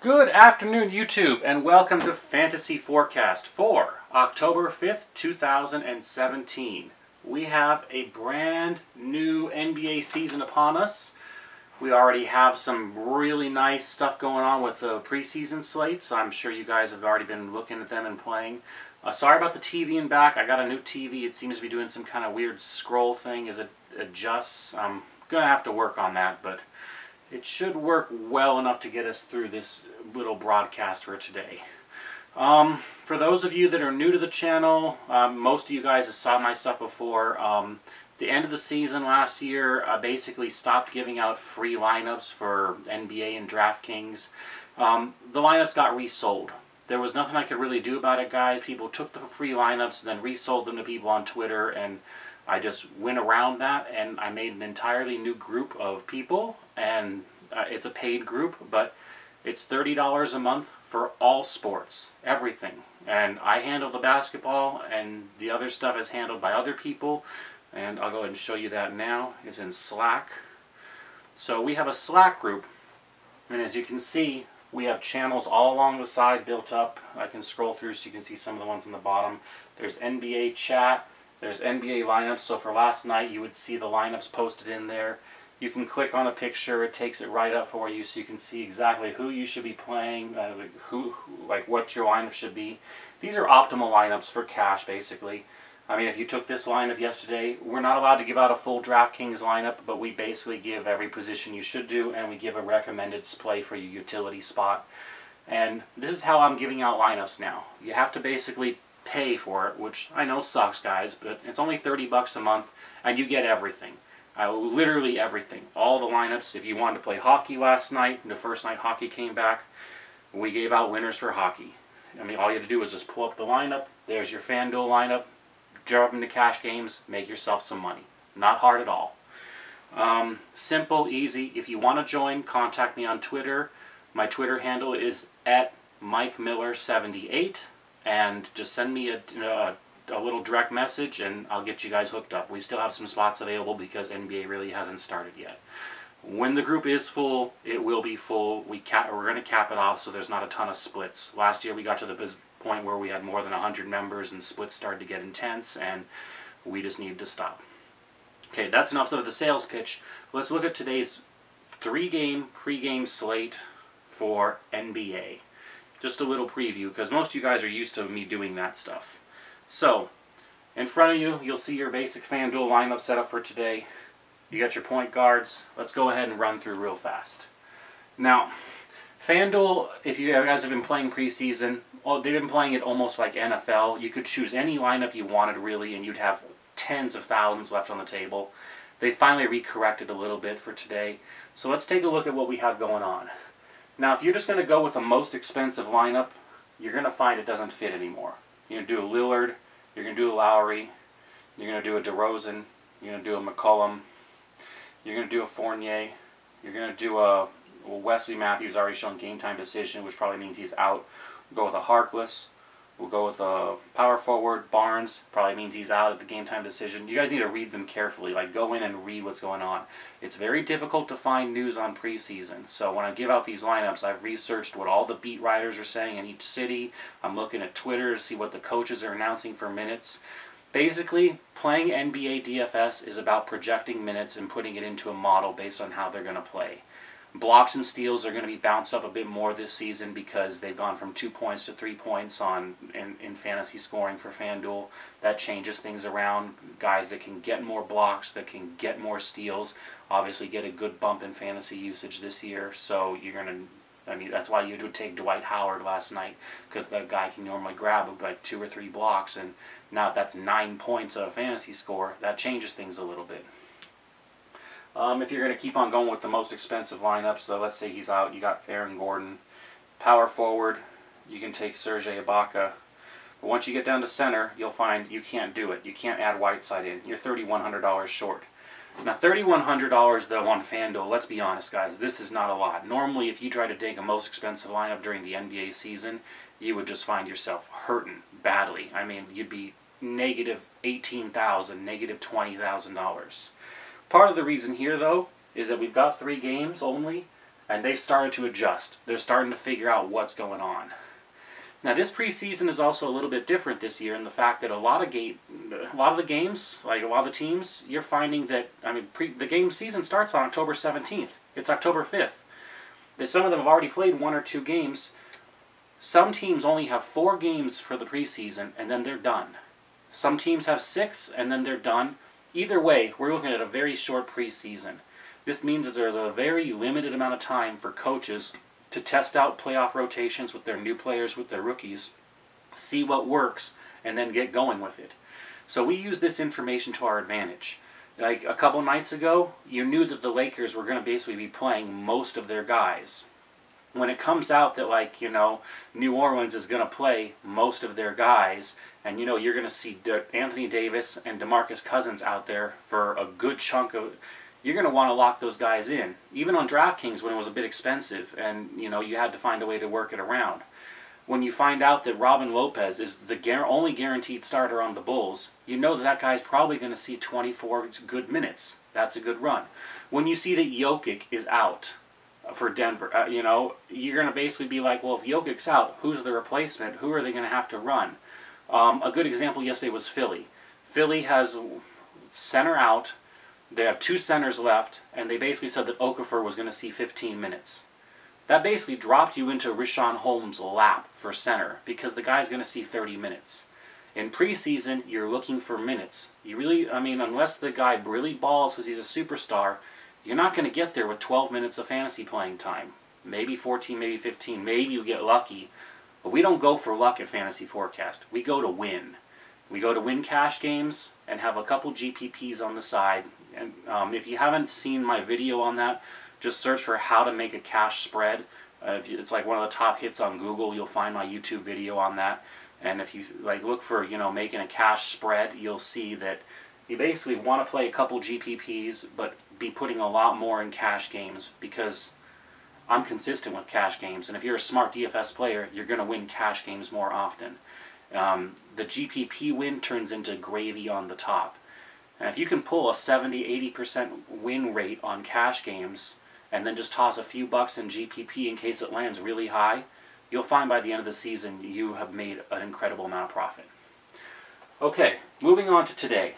Good afternoon, YouTube, and welcome to Fantasy Forecast for October 5th, 2017. We have a brand new NBA season upon us. We already have some really nice stuff going on with the preseason slates. I'm sure you guys have already been looking at them and playing. Sorry about the TV in back. I got a new TV. It seems to be doing some kind of weird scroll thing as it adjusts. I'm going to have to work on that, but it should work well enough to get us through this little broadcast for today. For those of you that are new to the channel, most of you guys have saw my stuff before. The end of the season last year, I basically stopped giving out free lineups for NBA and DraftKings. The lineups got resold. There was nothing I could really do about it, guys. People took the free lineups and then resold them to people on Twitter, and I just went around that, and I made an entirely new group of people, and it's a paid group, but it's $30 a month for all sports, everything. And I handle the basketball, and the other stuff is handled by other people, and I'll go ahead and show you that now. It's in Slack. So we have a Slack group, and as you can see, we have channels all along the side built up. I can scroll through so you can see some of the ones on the bottom. There's NBA chat. There's NBA lineups, so for last night you would see the lineups posted in there. You can click on a picture, it takes it right up for you so you can see exactly who you should be playing, what your lineup should be. These are optimal lineups for cash, basically. I mean, if you took this lineup yesterday, we're not allowed to give out a full DraftKings lineup, but we basically give every position you should do, and we give a recommended play for your utility spot. And this is how I'm giving out lineups now. You have to basically pay for it, which I know sucks, guys, but it's only 30 bucks a month, and you get everything. Literally everything. All the lineups. If you wanted to play hockey last night, the first night hockey came back, we gave out winners for hockey. I mean, all you had to do was just pull up the lineup. There's your FanDuel lineup. Drop into cash games. Make yourself some money. Not hard at all. Simple, easy. If you want to join, contact me on Twitter. My Twitter handle is @MikeMiller78. And just send me a little direct message, and I'll get you guys hooked up. We still have some spots available because NBA really hasn't started yet. When the group is full, it will be full. We're going to cap it off so there's not a ton of splits. Last year we got to the point where we had more than 100 members and splits started to get intense, and we just needed to stop. Okay, that's enough of the sales pitch. Let's look at today's 3-game pregame slate for NBA. Just a little preview, because most of you guys are used to me doing that stuff. So, in front of you, you'll see your basic FanDuel lineup set up for today. You got your point guards. Let's go ahead and run through real fast. Now, FanDuel, if you guys have been playing preseason, they've been playing it almost like NFL. You could choose any lineup you wanted, really, and you'd have tens of thousands left on the table. They finally recorrected a little bit for today. So let's take a look at what we have going on. Now, if you're just going to go with the most expensive lineup, you're going to find it doesn't fit anymore. You're going to do a Lillard, you're going to do a Lowry, you're going to do a DeRozan, you're going to do a McCollum, you're going to do a Fournier, you're going to do a Wesley Matthews, already shown game time decision, which probably means he's out. We'll go with a Harkless. We'll go with a power forward, Barnes, probably means he's out at the game time decision. You guys need to read them carefully, like go in and read what's going on. It's very difficult to find news on preseason, so when I give out these lineups, I've researched what all the beat writers are saying in each city. I'm looking at Twitter to see what the coaches are announcing for minutes. Basically, playing NBA DFS is about projecting minutes and putting it into a model based on how they're going to play. Blocks and steals are going to be bounced up a bit more this season because they've gone from 2 points to 3 points in fantasy scoring for FanDuel. That changes things around. Guys that can get more blocks, that can get more steals, obviously get a good bump in fantasy usage this year. So you're going to, I mean, that's why you would take Dwight Howard last night, because that guy can normally grab like 2 or 3 blocks, and now if that's 9 points of a fantasy score, that changes things a little bit. If you're going to keep on going with the most expensive lineup, so let's say he's out, you got Aaron Gordon. Power forward, you can take Serge Ibaka. But once you get down to center, you'll find you can't do it. You can't add Whiteside in. You're $3,100 short. Now, $3,100 though on FanDuel, let's be honest, guys, this is not a lot. Normally, if you try to take a most expensive lineup during the NBA season, you would just find yourself hurting badly. I mean, you'd be negative $18,000, negative $20,000. Part of the reason here, though, is that we've got 3 games only, and they've started to adjust. They're starting to figure out what's going on. Now, this preseason is also a little bit different this year in the fact that a lot of the games, like a lot of the teams, you're finding that, I mean, the game season starts on October 17th. It's October 5th. That some of them have already played 1 or 2 games. Some teams only have 4 games for the preseason, and then they're done. Some teams have 6, and then they're done. Either way, we're looking at a very short preseason. This means that there's a very limited amount of time for coaches to test out playoff rotations with their new players, with their rookies, see what works, and then get going with it. So we use this information to our advantage. Like a couple nights ago, you knew that the Lakers were going to basically be playing most of their guys. When it comes out that, like, you know, New Orleans is going to play most of their guys, and, you know, you're going to see Anthony Davis and DeMarcus Cousins out there for a good chunk of... You're going to want to lock those guys in. Even on DraftKings when it was a bit expensive and, you know, you had to find a way to work it around. When you find out that Robin Lopez is the only guaranteed starter on the Bulls, you know that guy's probably going to see 24 good minutes. That's a good run. When you see that Jokic is out for Denver, you know, you're going to basically be like, well, if Jokic's out, who's the replacement? Who are they going to have to run? A good example yesterday was Philly. Philly has center out. They have 2 centers left, and they basically said that Okafor was going to see 15 minutes. That basically dropped you into Richaun Holmes' lap for center, because the guy's going to see 30 minutes. In preseason, you're looking for minutes. You really, I mean, unless the guy really balls because he's a superstar, you're not going to get there with 12 minutes of fantasy playing time. Maybe 14, maybe 15, maybe you get lucky. But we don't go for luck at Fantasy Forecast. We go to win. We go to win cash games and have a couple GPPs on the side. And if you haven't seen my video on that, just search for how to make a cash spread. It's like one of the top hits on Google. You'll find my YouTube video on that. And if you like look for, you know, making a cash spread, you'll see that you basically want to play a couple GPPs, but be putting a lot more in cash games, because I'm consistent with cash games. And if you're a smart DFS player, you're going to win cash games more often. The GPP win turns into gravy on the top. And if you can pull a 70-80% win rate on cash games and then just toss a few bucks in GPP in case it lands really high, you'll find by the end of the season you have made an incredible amount of profit. Okay, moving on to today.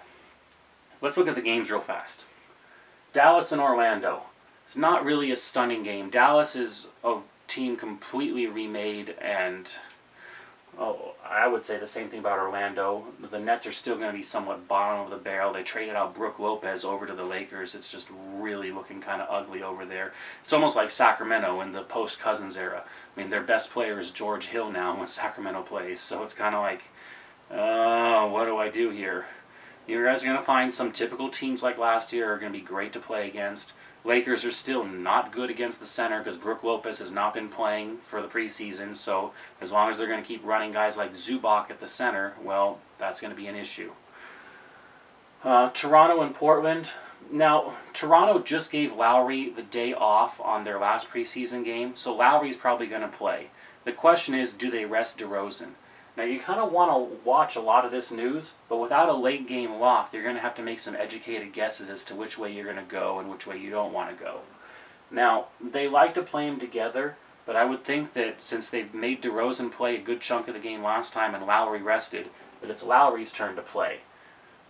Let's look at the games real fast. Dallas and Orlando. It's not really a stunning game. Dallas is a team completely remade, and I would say the same thing about Orlando. The Nets are still going to be somewhat bottom of the barrel. They traded out Brook Lopez over to the Lakers. It's just really looking kind of ugly over there. It's almost like Sacramento in the post-Cousins era. I mean, their best player is George Hill now when Sacramento plays. So it's kind of like, what do I do here? You guys are going to find some typical teams like last year are going to be great to play against. Lakers are still not good against the center because Brook Lopez has not been playing for the preseason. So as long as they're going to keep running guys like Zubac at the center, well, that's going to be an issue. Toronto and Portland. Now, Toronto just gave Lowry the day off on their last preseason game, so Lowry's probably going to play. The question is, do they rest DeRozan? Now, you kind of want to watch a lot of this news, but without a late game lock, you're going to have to make some educated guesses as to which way you're going to go and which way you don't want to go. Now, they like to play them together, but I would think that since they've made DeRozan play a good chunk of the game last time and Lowry rested, that it's Lowry's turn to play.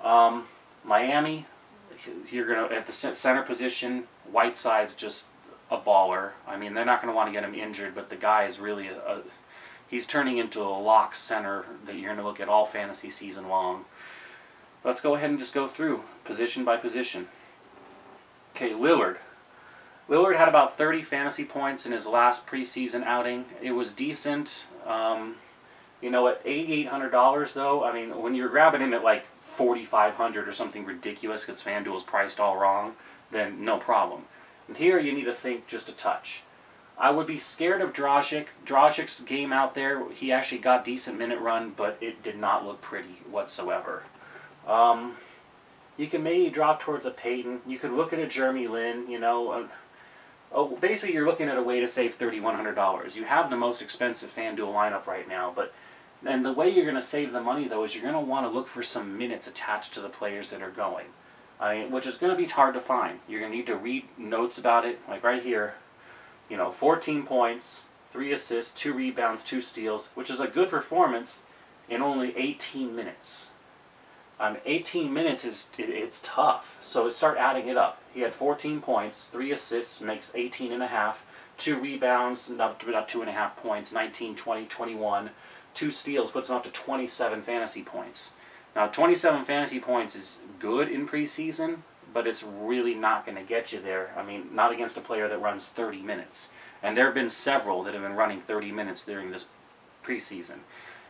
Miami, you're going to, at the center position, Whiteside's just a baller. I mean, they're not going to want to get him injured, but the guy is really he's turning into a lock center that you're going to look at all fantasy season long. Let's go ahead and just go through position by position. Okay, Lillard. Lillard had about 30 fantasy points in his last preseason outing. It was decent. You know, at $8,800 though, I mean, when you're grabbing him at like $4,500 or something ridiculous because FanDuel's priced all wrong, then no problem. And here you need to think just a touch. I would be scared of Dragic. Dragic's game out there, he actually got decent minute run, but it did not look pretty whatsoever. You can maybe drop towards a Peyton. You could look at a Jeremy Lin, you know. Basically you're looking at a way to save $3,100. You have the most expensive FanDuel lineup right now, and the way you're going to save the money, though, is you're going to want to look for some minutes attached to the players that are going, which is going to be hard to find. You're going to need to read notes about it, like right here. 14 points, 3 assists, 2 rebounds, 2 steals, which is a good performance in only 18 minutes. 18 minutes it's tough. So start adding it up. He had 14 points, 3 assists, makes 18 and a half, 2 rebounds, about 2.5 points, 19, 20, 21, 2 steals, puts him up to 27 fantasy points. Now 27 fantasy points is good in preseason, but it's really not going to get you there. I mean, not against a player that runs 30 minutes. And there have been several that have been running 30 minutes during this preseason.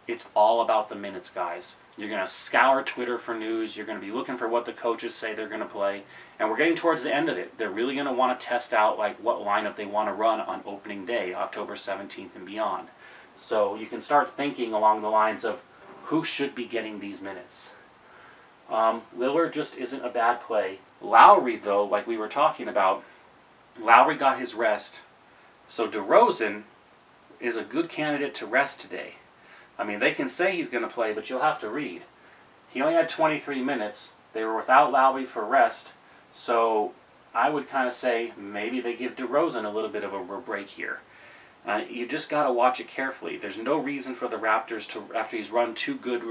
It's all about the minutes, guys. You're going to scour Twitter for news. You're going to be looking for what the coaches say they're going to play. And we're getting towards the end of it. They're really going to want to test out like what lineup they want to run on opening day, October 17th and beyond. So you can start thinking along the lines of who should be getting these minutes. Lillard just isn't a bad play. Lowry, though, like we were talking about, Lowry got his rest. So DeRozan is a good candidate to rest today. I mean, they can say he's going to play, but you'll have to read. He only had 23 minutes. They were without Lowry for rest. So I would kind of say maybe they give DeRozan a little bit of a break here. You just got to watch it carefully. There's no reason for the Raptors to, after he's run too good,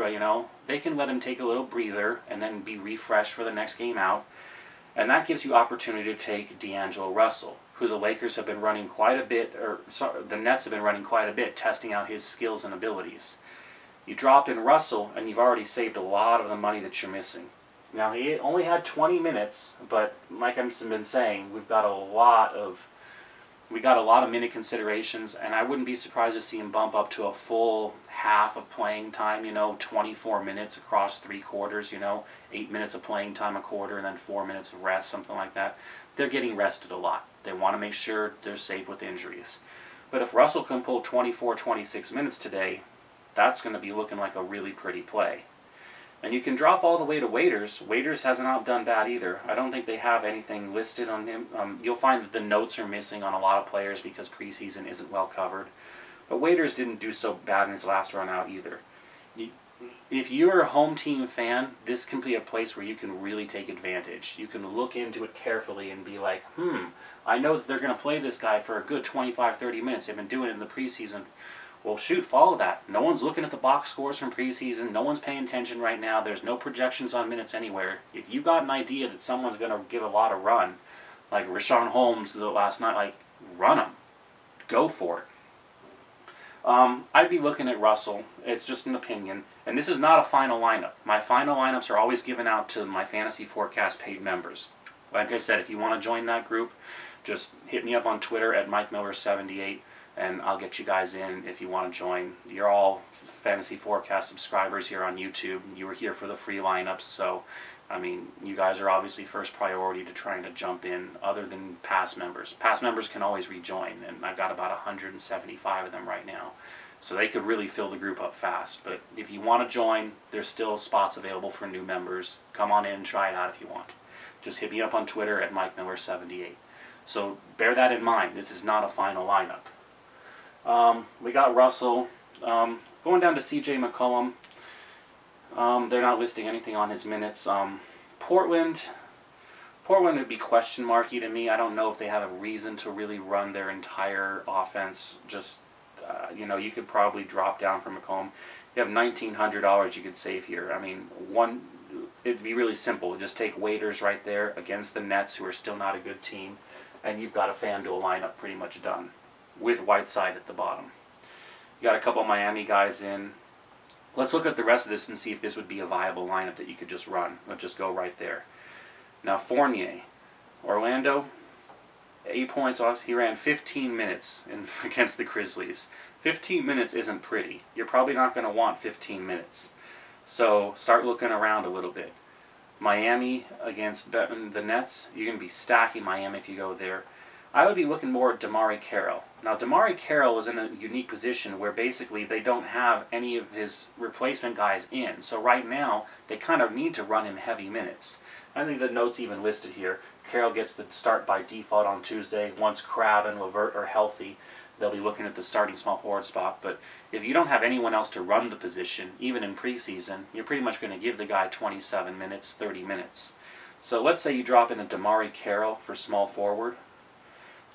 they can let him take a little breather and then be refreshed for the next game out. And that gives you opportunity to take D'Angelo Russell, who the Lakers have been running quite a bit, the Nets have been running quite a bit, testing out his skills and abilities. You drop in Russell, and you've already saved a lot of the money that you're missing. Now, he only had 20 minutes, but like I've been saying, we've got a lot of minute considerations, and I wouldn't be surprised to see him bump up to a full half of playing time, 24 minutes across 3 quarters, 8 minutes of playing time a quarter, and then 4 minutes of rest, something like that. They're getting rested a lot. They want to make sure they're safe with injuries. But if Russell can pull 24, 26 minutes today, that's going to be looking like a really pretty play. And you can drop all the way to Waiters. Waiters hasn't done bad either. I don't think they have anything listed on him. You'll find that the notes are missing on a lot of players because preseason isn't well covered. But Waiters didn't do so bad in his last run out either. If you're a home team fan, this can be a place where you can really take advantage. You can look into it carefully and be like, I know that they're going to play this guy for a good 25, 30 minutes. They've been doing it in the preseason. Well, shoot, follow that. No one's looking at the box scores from preseason. No one's paying attention right now. There's no projections on minutes anywhere. If you got an idea that someone's going to give a lot of run, like Richaun Holmes the last night, run them. Go for it. I'd be looking at Russell. It's just an opinion. And this is not a final lineup. My final lineups are always given out to my Fantasy Forecast paid members. Like I said, if you want to join that group, just hit me up on Twitter at MikeMiller78. And I'll get you guys in if you want to join. You're all Fantasy Forecast subscribers here on YouTube. You were here for the free lineups, so, I mean, you guys are obviously first priority to trying to jump in, other than past members. Past members can always rejoin, and I've got about 175 of them right now. So they could really fill the group up fast. But if you want to join, there's still spots available for new members. Come on in and try it out if you want. Just hit me up on Twitter at MikeMiller78. So bear that in mind. This is not a final lineup. We got Russell. Going down to C.J. McCollum. They're not listing anything on his minutes. Portland would be question marky to me. I don't know if they have a reason to really run their entire offense. Just, you could probably drop down for McCollum. You have $1,900 you could save here. I mean, it'd be really simple. Just take Waiters right there against the Nets, who are still not a good team, and you've got a FanDuel lineup pretty much done, with Whiteside at the bottom. You got a couple Miami guys in. Let's look at the rest of this and see if this would be a viable lineup that you could just run. Let's just go right there. Now Fournier, Orlando, 8 points off. He ran 15 minutes against the Grizzlies. 15 minutes isn't pretty. You're probably not going to want 15 minutes. So start looking around a little bit. Miami against the Nets. You're going to be stacking Miami if you go there. I would be looking more at DeMarre Carroll. Now, DeMarre Carroll is in a unique position where basically they don't have any of his replacement guys in. So right now, they kind of need to run him heavy minutes. I think the note's even listed here. Carroll gets the start by default on Tuesday. Once Crabbe and LeVert are healthy, they'll be looking at the starting small forward spot. But if you don't have anyone else to run the position, even in preseason, you're pretty much going to give the guy 27 minutes, 30 minutes. So let's say you drop in a DeMarre Carroll for small forward,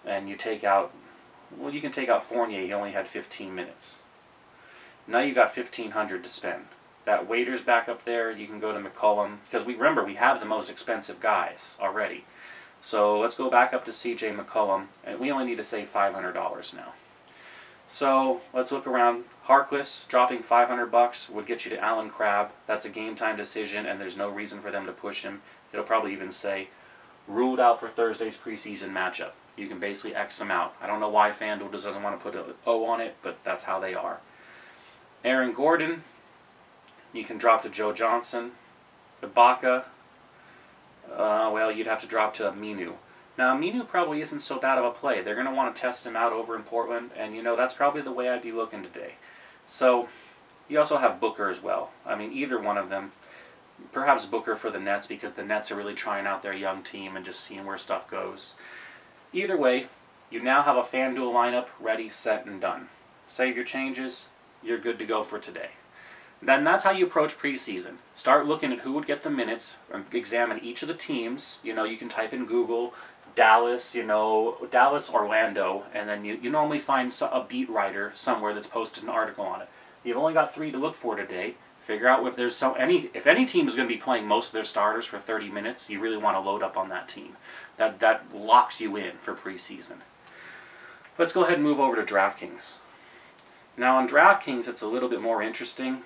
and you take out Well, you can take out Fournier. He only had 15 minutes. Now you got 1,500 to spend. That Waiters back up there, you can go to McCollum. Because remember, we have the most expensive guys already. So let's go back up to C.J. McCollum. And we only need to save $500 now. So let's look around. Harkless dropping $500 would get you to Alan Crabb. That's a game time decision, and there's no reason for them to push him. It'll probably even say ruled out for Thursday's preseason matchup. You can basically X them out. I don't know why FanDuel just doesn't want to put an O on it, but that's how they are. Aaron Gordon, you can drop to Joe Johnson. Ibaka, well, you'd have to drop to Aminu. Now, Aminu probably isn't so bad of a play. They're going to want to test him out over in Portland, and, you know, that's probably the way I'd be looking today. So, you also have Booker as well. I mean, either one of them. Perhaps Booker for the Nets, because the Nets are really trying out their young team and just seeing where stuff goes. Either way, you now have a FanDuel lineup ready, set, and done. Save your changes. You're good to go for today. Then that's how you approach preseason. Start looking at who would get the minutes, and examine each of the teams. You know, you can type in Google Dallas, Dallas, Orlando, and then you normally find a beat writer somewhere that's posted an article on it. You've only got 3 to look for today. Figure out if there's if any team is going to be playing most of their starters for 30 minutes, you really want to load up on that team. That locks you in for preseason. Let's go ahead and move over to DraftKings. Now on DraftKings, it's a little bit more interesting.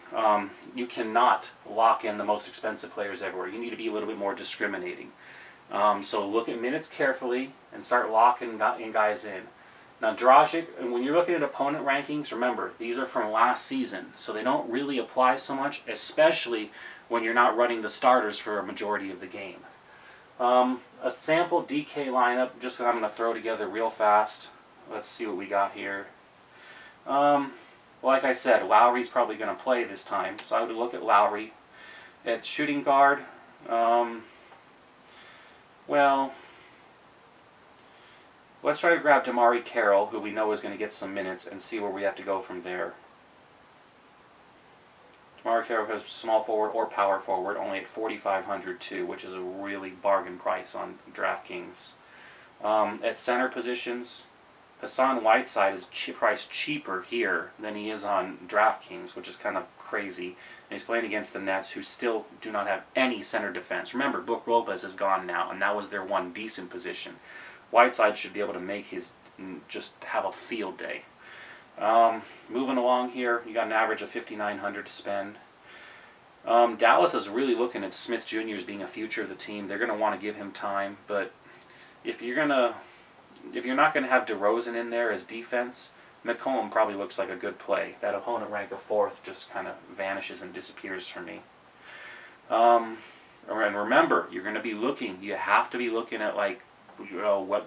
You cannot lock in the most expensive players everywhere. You need to be a little bit more discriminating. So look at minutes carefully and start locking guys in. Now Dragic, and when you're looking at opponent rankings, remember, these are from last season, so they don't really apply so much, especially when you're not running the starters for a majority of the game. A sample DK lineup, just that I'm going to throw together real fast. Let's see what we got here. Like I said, Lowry's probably going to play this time, so I would look at Lowry. At shooting guard, well, let's try to grab Damari Carroll, who we know is going to get some minutes, and see where we have to go from there. Damari Carroll has small forward or power forward, only at $4,500 too, which is a really bargain price on DraftKings. At center positions, Hassan Whiteside is priced cheaper here than he is on DraftKings, which is kind of crazy. And he's playing against the Nets, who still do not have any center defense. Remember, Brook Lopez is gone now, and that was their one decent position. Whiteside should be able to make just have a field day. Moving along here, you got an average of $5,900 to spend. Dallas is really looking at Smith Jr. as being a future of the team. They're going to want to give him time, but if you're not going to have DeRozan in there as defense, McCollum probably looks like a good play. That opponent rank of 4th just kind of vanishes and disappears for me. And remember, you're going to be looking. You have to be looking at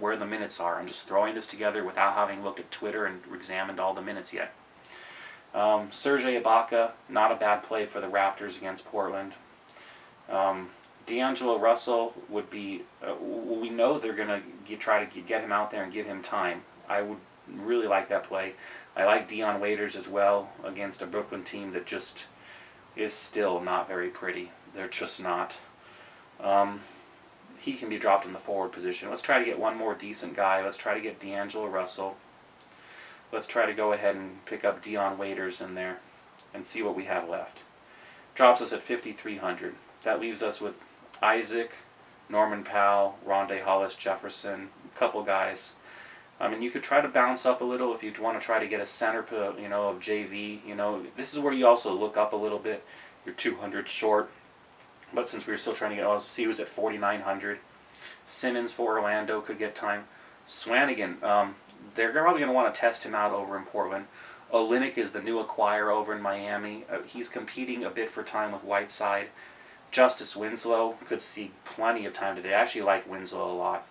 where the minutes are. I'm just throwing this together without having looked at Twitter and examined all the minutes yet. Serge Ibaka, not a bad play for the Raptors against Portland. D'Angelo Russell would be, we know they're going to try to get him out there and give him time. I would really like that play. I like Dion Waiters as well against a Brooklyn team that just is still not very pretty. They're just not. He can be dropped in the forward position. Let's try to get one more decent guy. Let's try to get D'Angelo Russell. Let's try to go ahead and pick up Dion Waiters in there and see what we have left. Drops us at $5,300. That leaves us with Isaac, Norman Powell, Rondae Hollis-Jefferson, a couple guys. I mean, you could try to bounce up a little if you want to try to get a center, of JV. This is where you also look up a little bit. You're 200 short. But since we're still trying to see who's at $4,900. Simmons for Orlando could get time. Swanigan, they're probably going to want to test him out over in Portland. Olynyk is the new acquire over in Miami. He's competing a bit for time with Whiteside. Justice Winslow could see plenty of time today. I actually like Winslow a lot.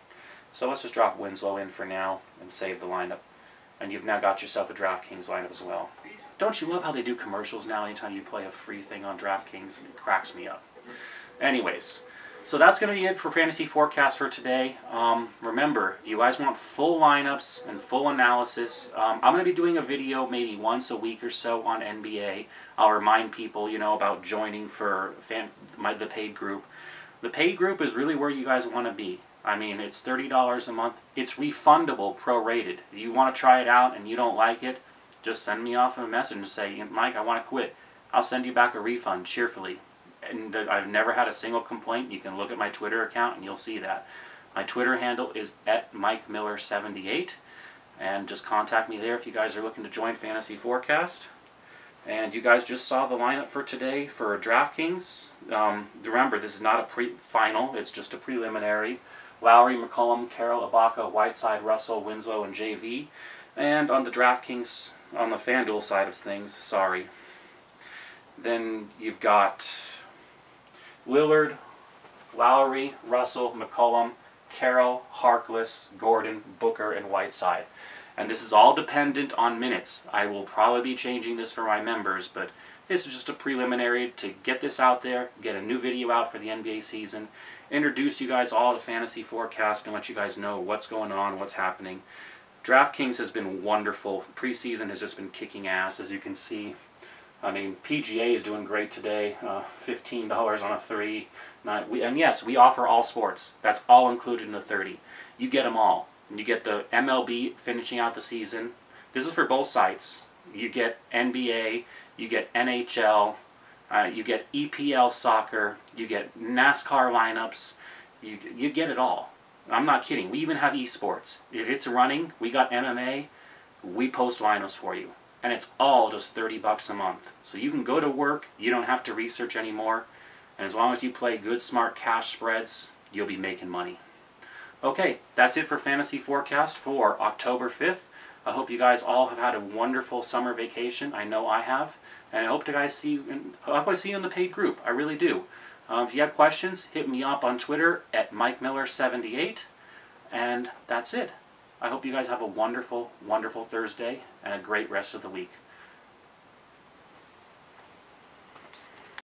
So let's just drop Winslow in for now and save the lineup. And you've now got yourself a DraftKings lineup as well. Don't you love how they do commercials now anytime you play a free thing on DraftKings? It cracks me up. Anyways, so that's going to be it for Fantasy Forecast for today. Remember, if you guys want full lineups and full analysis, I'm going to be doing a video maybe once a week or so on NBA. I'll remind people, about joining for the paid group. The paid group is really where you guys want to be. I mean, it's $30 a month. It's refundable, prorated. If you want to try it out and you don't like it, just send me off a message and say, Mike, I want to quit. I'll send you back a refund cheerfully. And I've never had a single complaint. You can look at my Twitter account and you'll see that. My Twitter handle is @MikeMiller78. And just contact me there if you guys are looking to join Fantasy Forecast. And you guys just saw the lineup for today for DraftKings. Remember, this is not a pre-final. It's just a preliminary. Lowry, McCollum, Carroll, Ibaka, Whiteside, Russell, Winslow, and JV. And on the DraftKings, on the FanDuel side of things, sorry. Then you've got Lillard, Lowry, Russell, McCollum, Carroll, Harkless, Gordon, Booker, and Whiteside. And this is all dependent on minutes. I will probably be changing this for my members, but this is just a preliminary to get this out there, get a new video out for the NBA season, introduce you guys all to Fantasy Forecast and let you guys know what's going on, what's happening. DraftKings has been wonderful. Preseason has just been kicking ass, as you can see. I mean, PGA is doing great today. $15 on a 3. And yes, we offer all sports. That's all included in the 30. You get them all. You get the MLB finishing out the season. This is for both sites. You get NBA, you get NHL, you get EPL soccer, you get NASCAR lineups. You get it all. I'm not kidding. We even have esports. If it's running, we got MMA. We post lineups for you. And it's all just $30 a month. So you can go to work, you don't have to research anymore, and as long as you play good, smart cash spreads, you'll be making money. Okay, that's it for Fantasy Forecast for October 5th. I hope you guys all have had a wonderful summer vacation. I know I have. And I hope I see you in the paid group. I really do. If you have questions, hit me up on Twitter @MikeMiller78. And that's it. I hope you guys have a wonderful, wonderful Thursday and a great rest of the week.